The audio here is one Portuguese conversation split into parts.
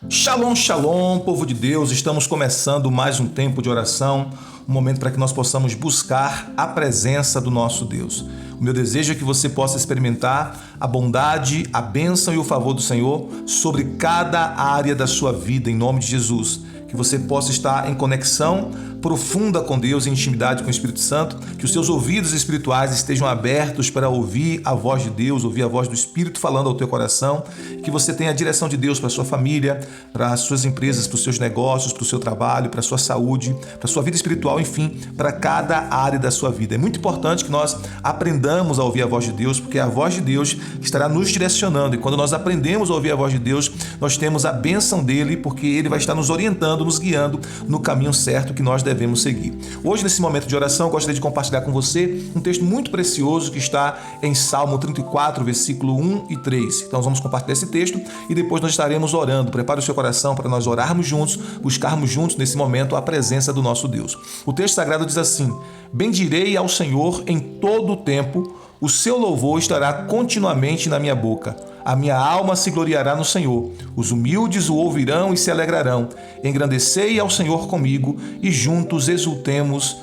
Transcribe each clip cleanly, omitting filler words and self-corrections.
Shalom, shalom, povo de Deus, estamos começando mais um tempo de oração, um momento para que nós possamos buscar a presença do nosso Deus. O meu desejo é que você possa experimentar a bondade, a bênção e o favor do Senhor sobre cada área da sua vida, em nome de Jesus. Que você possa estar em conexão profunda com Deus, em intimidade com o Espírito Santo, que os seus ouvidos espirituais estejam abertos para ouvir a voz de Deus, ouvir a voz do Espírito falando ao teu coração, que você tenha a direção de Deus para a sua família, para as suas empresas, para os seus negócios, para o seu trabalho, para a sua saúde, para a sua vida espiritual, enfim, para cada área da sua vida. É muito importante que nós aprendamos a ouvir a voz de Deus, porque é a voz de Deus que estará nos direcionando, e quando nós aprendemos a ouvir a voz de Deus, nós temos a bênção dele, porque ele vai estar nos orientando, nos guiando no caminho certo que nós devemos seguir. Hoje, nesse momento de oração, eu gostaria de compartilhar com você um texto muito precioso que está em Salmo 34, versículo 1 e 3. Então, vamos compartilhar esse texto e depois nós estaremos orando. Prepare o seu coração para nós orarmos juntos, buscarmos juntos nesse momento a presença do nosso Deus. O texto sagrado diz assim: bendirei ao Senhor em todo o tempo, o seu louvor estará continuamente na minha boca. A minha alma se gloriará no Senhor. Os humildes o ouvirão e se alegrarão. Engrandecei ao Senhor comigo e juntos exaltemos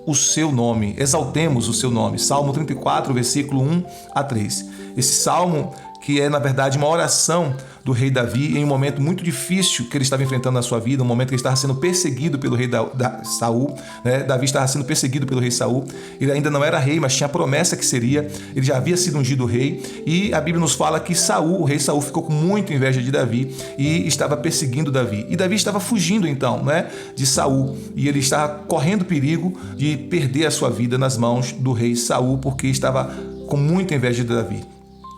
o seu nome. Exaltemos o seu nome. Salmo 34, versículo 1 a 3. Esse salmo, que é, na verdade, uma oração do rei Davi em um momento muito difícil que ele estava enfrentando na sua vida, um momento que ele estava sendo perseguido pelo rei Saul, né? Davi estava sendo perseguido pelo rei Saul. Ele ainda não era rei, mas tinha a promessa que seria. Ele já havia sido ungido rei, e a Bíblia nos fala que Saul, o rei Saul, ficou com muita inveja de Davi e estava perseguindo Davi. E Davi estava fugindo então, né, de Saul, e ele estava correndo perigo de perder a sua vida nas mãos do rei Saul, porque estava com muita inveja de Davi.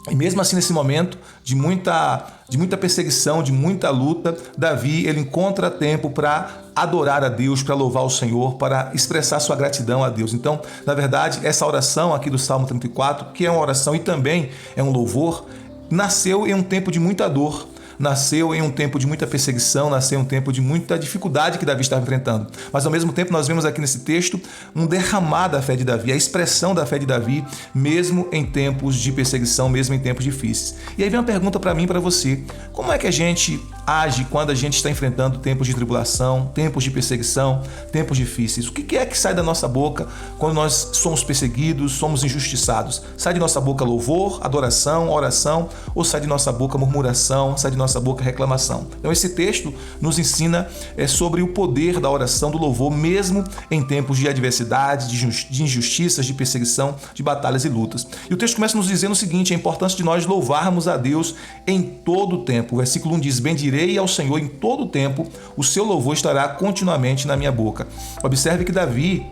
E mesmo assim, nesse momento de muita perseguição, de muita luta, Davi, ele encontra tempo para adorar a Deus, para louvar o Senhor, para expressar sua gratidão a Deus. Então, na verdade, essa oração aqui do Salmo 34, que é uma oração e também é um louvor, nasceu em um tempo de muita dor, nasceu em um tempo de muita perseguição, nasceu em um tempo de muita dificuldade que Davi estava enfrentando. Mas ao mesmo tempo nós vemos aqui nesse texto um derramar da fé de Davi, a expressão da fé de Davi, mesmo em tempos de perseguição, mesmo em tempos difíceis. E aí vem uma pergunta para mim e para você: como é que a gente age quando a gente está enfrentando tempos de tribulação, tempos de perseguição, tempos difíceis? O que é que sai da nossa boca quando nós somos perseguidos, somos injustiçados? Sai de nossa boca louvor, adoração, oração, ou sai de nossa boca murmuração, sai de nossa boca reclamação? Então esse texto nos ensina sobre o poder da oração, do louvor, mesmo em tempos de adversidade, de injustiças, de perseguição, de batalhas e lutas. E o texto começa nos dizendo o seguinte: a importância de nós louvarmos a Deus em todo o tempo. O versículo 1 diz: bendirei ao Senhor em todo o tempo, o seu louvor estará continuamente na minha boca. Observe que Davi,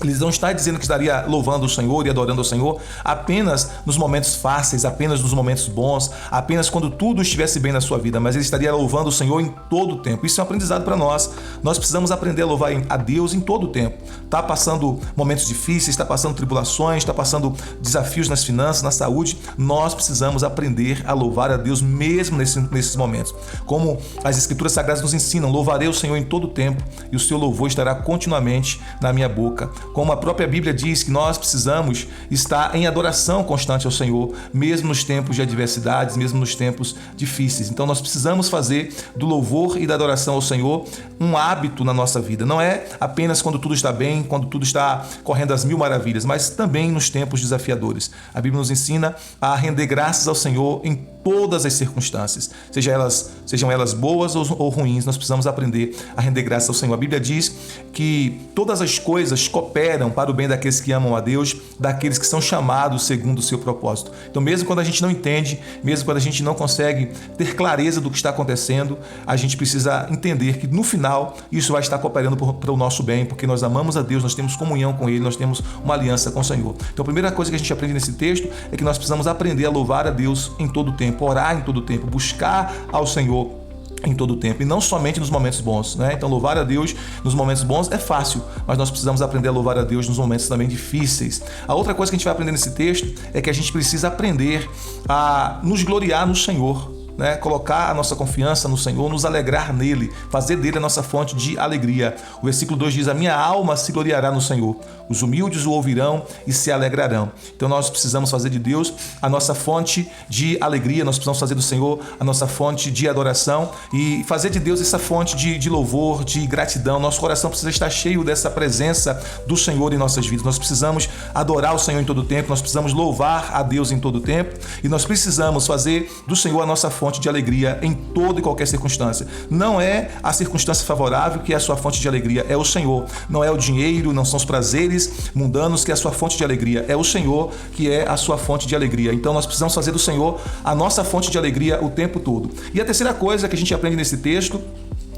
ele não está dizendo que estaria louvando o Senhor e adorando o Senhor apenas nos momentos fáceis, apenas nos momentos bons, apenas quando tudo estivesse bem na sua vida, mas ele estaria louvando o Senhor em todo o tempo. Isso é um aprendizado para nós. Nós precisamos aprender a louvar a Deus em todo o tempo. Está passando momentos difíceis, está passando tribulações, está passando desafios nas finanças, na saúde. Nós precisamos aprender a louvar a Deus mesmo nesses momentos. Como as Escrituras Sagradas nos ensinam: louvarei o Senhor em todo o tempo e o seu louvor estará continuamente na minha boca. Como a própria Bíblia diz que nós precisamos estar em adoração constante ao Senhor, mesmo nos tempos de adversidades, mesmo nos tempos difíceis. Então nós precisamos fazer do louvor e da adoração ao Senhor um hábito na nossa vida. Não é apenas quando tudo está bem, quando tudo está correndo às mil maravilhas, mas também nos tempos desafiadores. A Bíblia nos ensina a render graças ao Senhor em todas as circunstâncias, sejam elas boas ou ruins. Nós precisamos aprender a render graças ao Senhor. A Bíblia diz que todas as coisas cooperam para o bem daqueles que amam a Deus, daqueles que são chamados segundo o seu propósito. Então, mesmo quando a gente não entende, mesmo quando a gente não consegue ter clareza do que está acontecendo, a gente precisa entender que no final isso vai estar cooperando para o nosso bem, porque nós amamos a Deus, nós temos comunhão com Ele, nós temos uma aliança com o Senhor. Então, a primeira coisa que a gente aprende nesse texto é que nós precisamos aprender a louvar a Deus em todo o tempo, orar em todo o tempo, buscar ao Senhor em todo o tempo, e não somente nos momentos bons, né? Então, louvar a Deus nos momentos bons é fácil, mas nós precisamos aprender a louvar a Deus nos momentos também difíceis. A outra coisa que a gente vai aprender nesse texto é que a gente precisa aprender a nos gloriar no Senhor, né, colocar a nossa confiança no Senhor, nos alegrar nele, fazer dele a nossa fonte de alegria. O versículo 2 diz: a minha alma se gloriará no Senhor, os humildes o ouvirão e se alegrarão. Então nós precisamos fazer de Deus a nossa fonte de alegria, nós precisamos fazer do Senhor a nossa fonte de adoração e fazer de Deus essa fonte de louvor, de gratidão. Nosso coração precisa estar cheio dessa presença do Senhor em nossas vidas. Nós precisamos adorar o Senhor em todo o tempo, nós precisamos louvar a Deus em todo o tempo e nós precisamos fazer do Senhor a nossa fonte de alegria em toda e qualquer circunstância. Não é a circunstância favorável que é a sua fonte de alegria, é o Senhor. Não é o dinheiro, não são os prazeres mundanos que é a sua fonte de alegria, é o Senhor que é a sua fonte de alegria. Então nós precisamos fazer do Senhor a nossa fonte de alegria o tempo todo. E a terceira coisa que a gente aprende nesse texto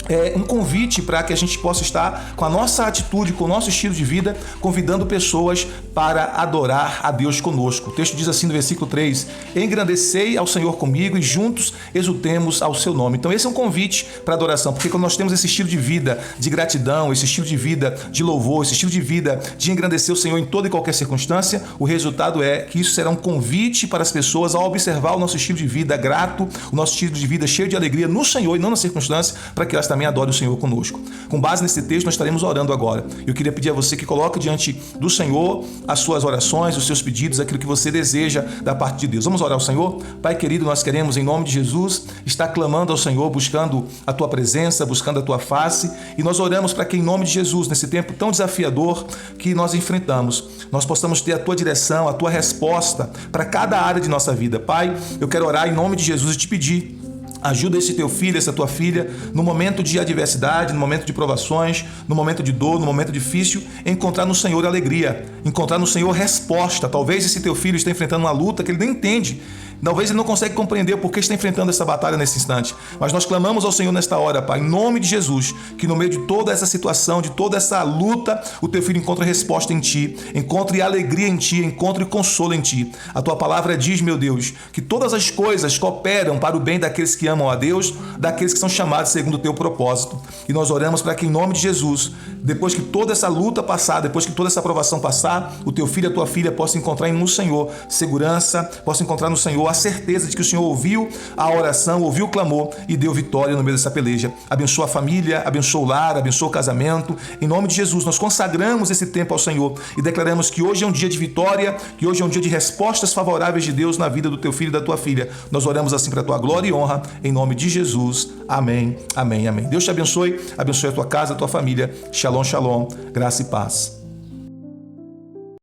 é um convite para que a gente possa estar com a nossa atitude, com o nosso estilo de vida, convidando pessoas para adorar a Deus conosco. O texto diz assim no versículo 3: engrandecei ao Senhor comigo e juntos exultemos ao seu nome. Então esse é um convite para adoração, porque quando nós temos esse estilo de vida de gratidão, esse estilo de vida de louvor, esse estilo de vida de engrandecer o Senhor em toda e qualquer circunstância, o resultado é que isso será um convite para as pessoas a observar o nosso estilo de vida grato, o nosso estilo de vida cheio de alegria no Senhor e não na circunstância, para que elas também adore o Senhor conosco. Com base nesse texto, nós estaremos orando agora. Eu queria pedir a você que coloque diante do Senhor as suas orações, os seus pedidos, aquilo que você deseja da parte de Deus. Vamos orar ao Senhor? Pai querido, nós queremos, em nome de Jesus, estar clamando ao Senhor, buscando a Tua presença, buscando a Tua face, e nós oramos para que, em nome de Jesus, nesse tempo tão desafiador que nós enfrentamos, nós possamos ter a Tua direção, a Tua resposta para cada área de nossa vida. Pai, eu quero orar em nome de Jesus e te pedir: ajuda esse teu filho, essa tua filha, no momento de adversidade, no momento de provações, no momento de dor, no momento difícil, encontrar no Senhor alegria, encontrar no Senhor resposta. Talvez esse teu filho esteja enfrentando uma luta que ele nem entende. Talvez ele não consegue compreender por que está enfrentando essa batalha nesse instante. Mas nós clamamos ao Senhor nesta hora, Pai, em nome de Jesus, que no meio de toda essa situação, de toda essa luta, o teu filho encontre resposta em Ti, encontre alegria em Ti, encontre consolo em Ti. A Tua palavra diz, meu Deus, que todas as coisas cooperam para o bem daqueles que amam a Deus, daqueles que são chamados segundo o Teu propósito. E nós oramos para que, em nome de Jesus, depois que toda essa luta passar, depois que toda essa provação passar, o teu filho e a tua filha possam encontrar no Senhor segurança, possam encontrar no Senhor a certeza de que o Senhor ouviu a oração, ouviu o clamor e deu vitória no meio dessa peleja. Abençoa a família, abençoa o lar, abençoa o casamento. Em nome de Jesus, nós consagramos esse tempo ao Senhor e declaramos que hoje é um dia de vitória, que hoje é um dia de respostas favoráveis de Deus na vida do teu filho e da tua filha. Nós oramos assim para a tua glória e honra, em nome de Jesus. Amém, amém, amém. Deus te abençoe, abençoe a tua casa, a tua família. Shalom, shalom, graça e paz.